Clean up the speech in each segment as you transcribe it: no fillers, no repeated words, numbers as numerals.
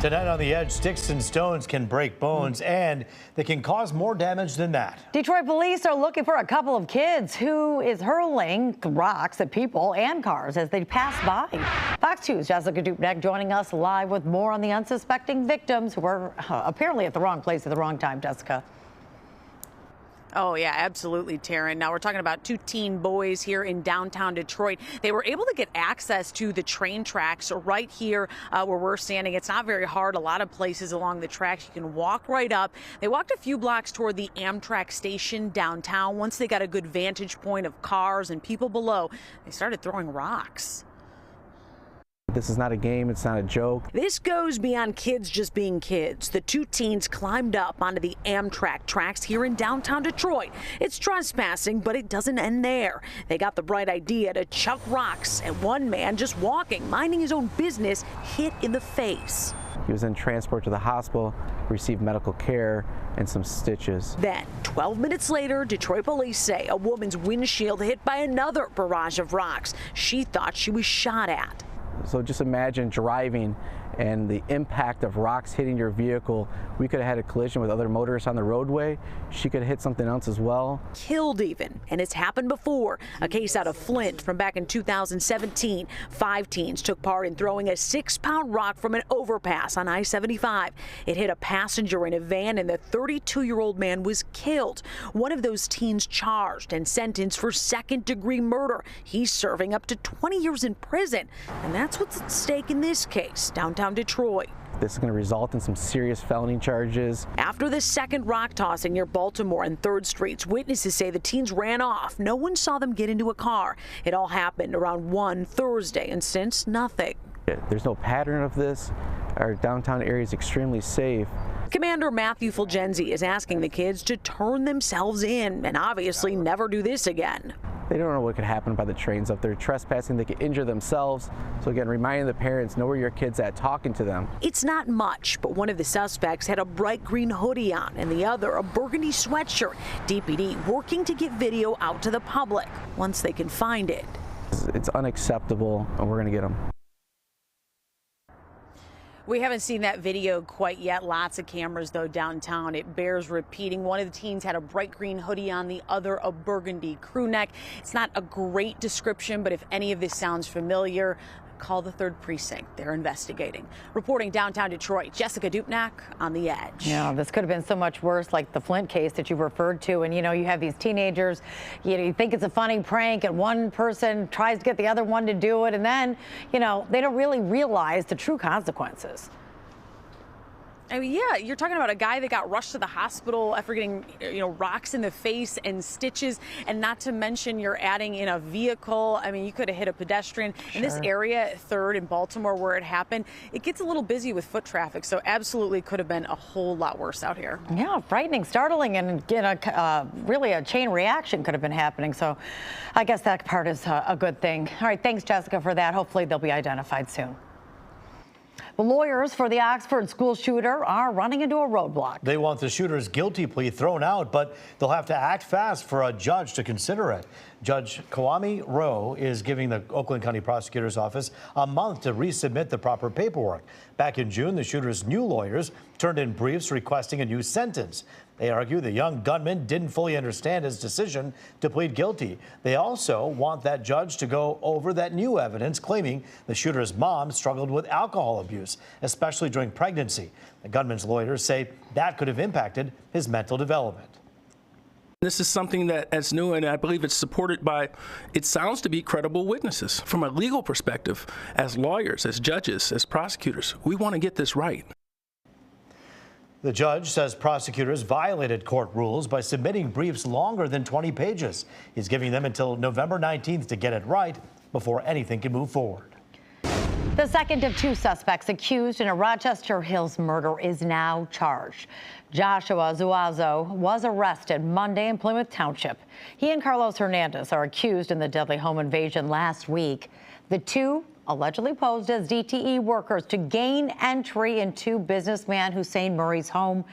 Tonight on The Edge, sticks and stones can break bones, and they can cause more damage than that. Detroit police are looking for a couple of kids who is hurling rocks at people and cars as they pass by. Fox 2's Jessica Dupneck joining us live with more on the unsuspecting victims who were apparently at the wrong place at the wrong time. Jessica. Oh, yeah, absolutely, Taryn. Now, we're talking about two teen boys here in downtown Detroit. They were able to get access to the train tracks right here where we're standing. It's not very hard. A lot of places along the tracks, you can walk right up. They walked a few blocks toward the Amtrak station downtown. Once they got a good vantage point of cars and people below, they started throwing rocks. This is not a game. It's not a joke. This goes beyond kids just being kids. The two teens climbed up onto the Amtrak tracks here in downtown Detroit. It's trespassing, but it doesn't end there. They got the bright idea to chuck rocks at one man just walking, minding his own business, hit in the face. He was then transported to the hospital, received medical care and some stitches. Then, 12 minutes later, Detroit police say a woman's windshield hit by another barrage of rocks. She thought she was shot at. So just imagine driving and the impact of rocks hitting your vehicle. We could have had a collision with other motorists on the roadway. She could have hit something else as well. Killed even, and it's happened before. A case out of Flint from back in 2017. 5 teens took part in throwing a 6-pound rock from an overpass on I-75. It hit a passenger in a van and the 32-year-old man was killed. One of those teens charged and sentenced for second-degree murder. He's serving up to 20 years in prison, and that's what's at stake in this case, downtown Detroit. This is going to result in some serious felony charges. After the second rock tossing near Baltimore and 3rd Streets, witnesses say the teens ran off. No one saw them get into a car. It all happened around 1 Thursday, and since, nothing. There's no pattern of this. Our downtown area is extremely safe. Commander Matthew Fulgenzi is asking the kids to turn themselves in and obviously never do this again. They don't know what could happen by the trains up there. Trespassing, they could injure themselves. So again, reminding the parents, know where your kid's at, talking to them. It's not much, but one of the suspects had a bright green hoodie on and the other a burgundy sweatshirt. DPD working to get video out to the public once they can find it. It's unacceptable, and we're going to get them. We haven't seen that video quite yet. Lots of cameras, though, downtown. It bears repeating. One of the teens had a bright green hoodie on, the other a burgundy crew neck. It's not a great description, but if any of this sounds familiar, call the 3rd Precinct. They're investigating. Reporting downtown Detroit, Jessica Dupneck on The Edge. Yeah, this could have been so much worse, like the Flint case that you referred to. And, you know, you have these teenagers, you think it's a funny prank, and one person tries to get the other one to do it. And then, you know, they don't really realize the true consequences. I mean, yeah, you're talking about a guy that got rushed to the hospital after getting, you know, rocks in the face and stitches, and not to mention you're adding in a vehicle. I mean, you could have hit a pedestrian. In this area, 3rd in Baltimore, where it happened, it gets a little busy with foot traffic, so absolutely could have been a whole lot worse out here. Yeah, frightening, startling, and really a chain reaction could have been happening. So I guess that part is a good thing. All right, thanks, Jessica, for that. Hopefully they'll be identified soon. The lawyers for the Oxford school shooter are running into a roadblock. They want the shooter's guilty plea thrown out, but they'll have to act fast for a judge to consider it. Judge Kwame Rowe is giving the Oakland County Prosecutor's Office a month to resubmit the proper paperwork. Back in June, the shooter's new lawyers turned in briefs requesting a new sentence. They argue the young gunman didn't fully understand his decision to plead guilty. They also want that judge to go over that new evidence, claiming the shooter's mom struggled with alcohol abuse, especially during pregnancy. The gunman's lawyers say that could have impacted his mental development. This is something that is new, and I believe it's supported by, it sounds to be credible witnesses. From a legal perspective, as lawyers, as judges, as prosecutors, we want to get this right. The judge says prosecutors violated court rules by submitting briefs longer than 20 pages. He's giving them until November 19th to get it right before anything can move forward. The second of 2 suspects accused in a Rochester Hills murder is now charged. Joshua Zuazo was arrested Monday in Plymouth Township. He and Carlos Hernandez are accused in the deadly home invasion last week. The two allegedly posed as DTE workers to gain entry into businessman Hussein Murray's home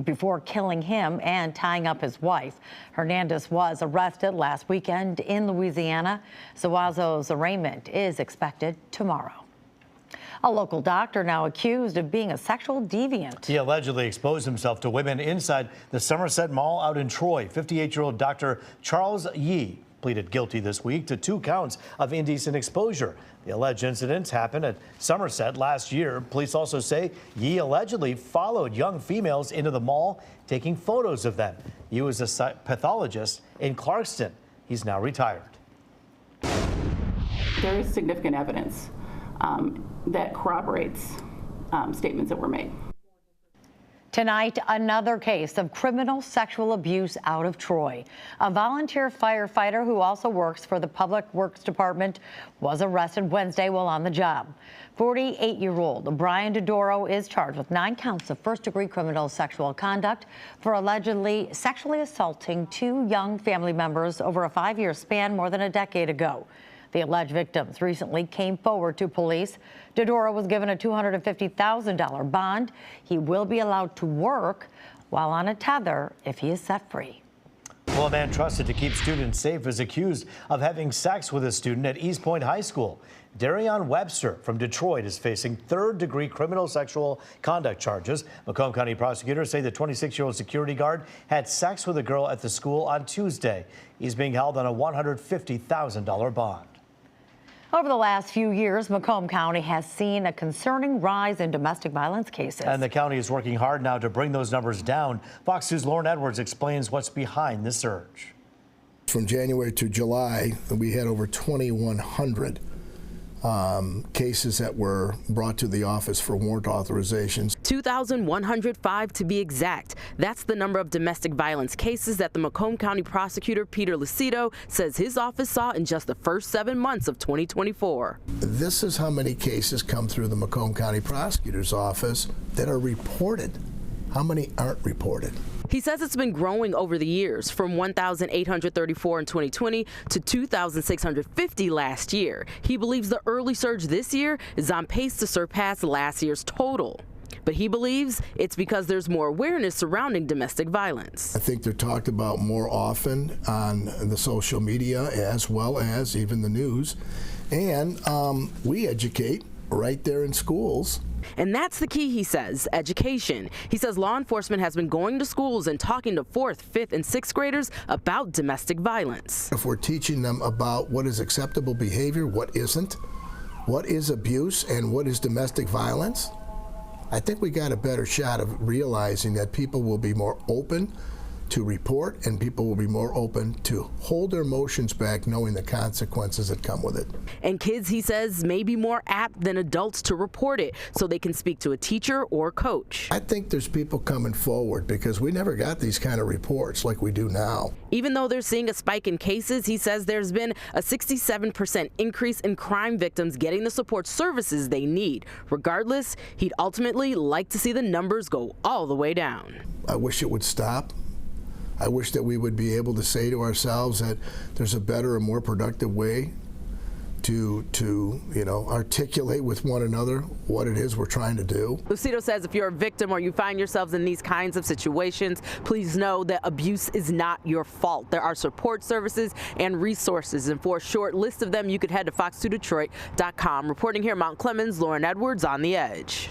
before killing him and tying up his wife. Hernandez was arrested last weekend in Louisiana. Zuazo's arraignment is expected tomorrow. A local doctor now accused of being a sexual deviant. He allegedly exposed himself to women inside the Somerset Mall out in Troy. 58-year-old Dr. Charles Yee pleaded guilty this week to 2 counts of indecent exposure. The alleged incidents happened at Somerset last year. Police also say Yee allegedly followed young females into the mall, taking photos of them. Yee was a pathologist in Clarkston. He's now retired. There is significant evidence that corroborates statements that were made. Tonight, another case of criminal sexual abuse out of Troy. A volunteer firefighter who also works for the Public Works Department was arrested Wednesday while on the job. 48-year-old Brian Dodoro is charged with 9 counts of first-degree criminal sexual conduct for allegedly sexually assaulting 2 young family members over a 5-year span more than a decade ago. The alleged victims recently came forward to police. Dodoro was given a $250,000 bond. He will be allowed to work while on a tether if he is set free. Well, a man trusted to keep students safe is accused of having sex with a student at East Point High School. Darion Webster from Detroit is facing 3rd-degree criminal sexual conduct charges. Macomb County prosecutors say the 26-year-old security guard had sex with a girl at the school on Tuesday. He's being held on a $150,000 bond. Over the last few years, Macomb County has seen a concerning rise in domestic violence cases. And the county is working hard now to bring those numbers down. Fox News' Lauren Edwards explains what's behind this surge. From January to July, we had over 2,100 cases that were brought to the office for warrant authorizations. 2,105 to be exact. That's the number of domestic violence cases that the Macomb County prosecutor Peter Lucido says his office saw in just the first 7 months of 2024. This is how many cases come through the Macomb County prosecutor's office that are reported. How many aren't reported? He says it's been growing over the years, from 1,834 in 2020 to 2,650 last year. He believes the early surge this year is on pace to surpass last year's total. But he believes it's because there's more awareness surrounding domestic violence. I think they're talked about more often on the social media as well as even the news. And we educate right there in schools. And that's the key, he says, education. He says law enforcement has been going to schools and talking to 4th, 5th, and 6th graders about domestic violence. If we're teaching them about what is acceptable behavior, what isn't, what is abuse, and what is domestic violence, I think we got a better shot of realizing that people will be more open to report, and people will be more open to hold their emotions back, knowing the consequences that come with it. And kids, he says, may be more apt than adults to report it, so they can speak to a teacher or coach. I think there's people coming forward because we never got these kind of reports like we do now. Even though they're seeing a spike in cases, he says there's been a 67% increase in crime victims getting the support services they need. Regardless, he'd ultimately like to see the numbers go all the way down. I wish it would stop. I wish that we would be able to say to ourselves that there's a better and more productive way to articulate with one another what it is we're trying to do. Lucido says if you're a victim or you find yourselves in these kinds of situations, please know that abuse is not your fault. There are support services and resources, and for a short list of them, you could head to fox2detroit.com. Reporting here in Mount Clemens, Lauren Edwards on The Edge.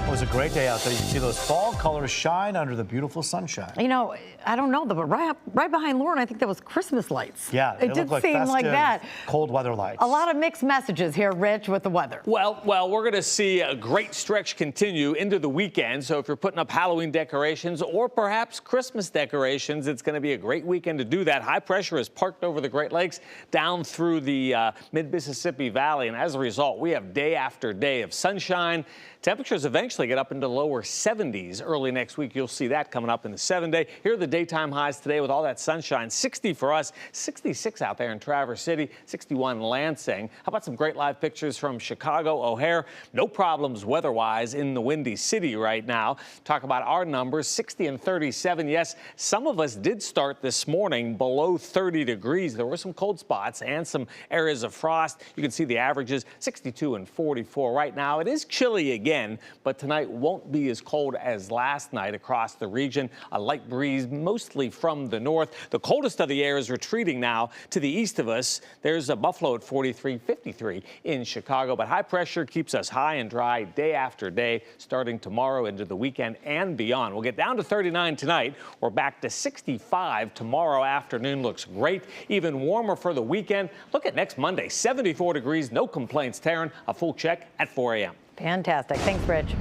It was a great day out there. You can see those fall colors shine under the beautiful sunshine. You know, I don't know, but right behind Lauren, I think that was Christmas lights. Yeah, it did like seem festive, like that. Cold weather lights. A lot of mixed messages here, Rich, with the weather. Well, we're going to see a great stretch continue into the weekend. So if you're putting up Halloween decorations or perhaps Christmas decorations, it's going to be a great weekend to do that. High pressure is parked over the Great Lakes down through the mid-Mississippi Valley. And as a result, we have day after day of sunshine. Temperatures eventually get up into lower 70s early next week. You'll see that coming up in the 7-day. Here are the daytime highs today with all that sunshine. 60 for us, 66 out there in Traverse City, 61 in Lansing. How about some great live pictures from Chicago, O'Hare? No problems weather-wise in the Windy City right now. Talk about our numbers, 60 and 37. Yes, some of us did start this morning below 30 degrees. There were some cold spots and some areas of frost. You can see the averages, 62 and 44 right now. It is chilly again, but tonight tonight won't be as cold as last night across the region. A light breeze mostly from the north. The coldest of the air is retreating now to the east of us. There's a Buffalo at 43, 53 in Chicago, but high pressure keeps us high and dry day after day, starting tomorrow into the weekend and beyond. We'll get down to 39 tonight. We're back to 65 tomorrow afternoon. Looks great. Even warmer for the weekend. Look at next Monday, 74 degrees, no complaints. Taryn, a full check at 4 a.m. Fantastic. Thanks, Rich.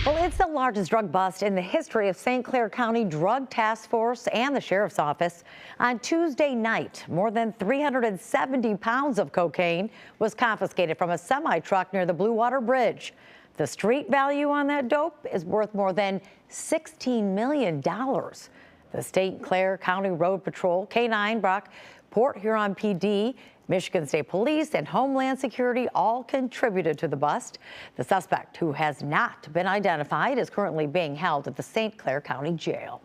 Well, it's the largest drug bust in the history of St. Clair County Drug Task Force and the Sheriff's Office. On Tuesday night, more than 370 pounds of cocaine was confiscated from a semi-truck near the Blue Water Bridge. The street value on that dope is worth more than $16 million. The St. Clair County Road Patrol, K-9, Brock, Port Huron PD, Michigan State Police, and Homeland Security all contributed to the bust. The suspect, who has not been identified, is currently being held at the St. Clair County Jail.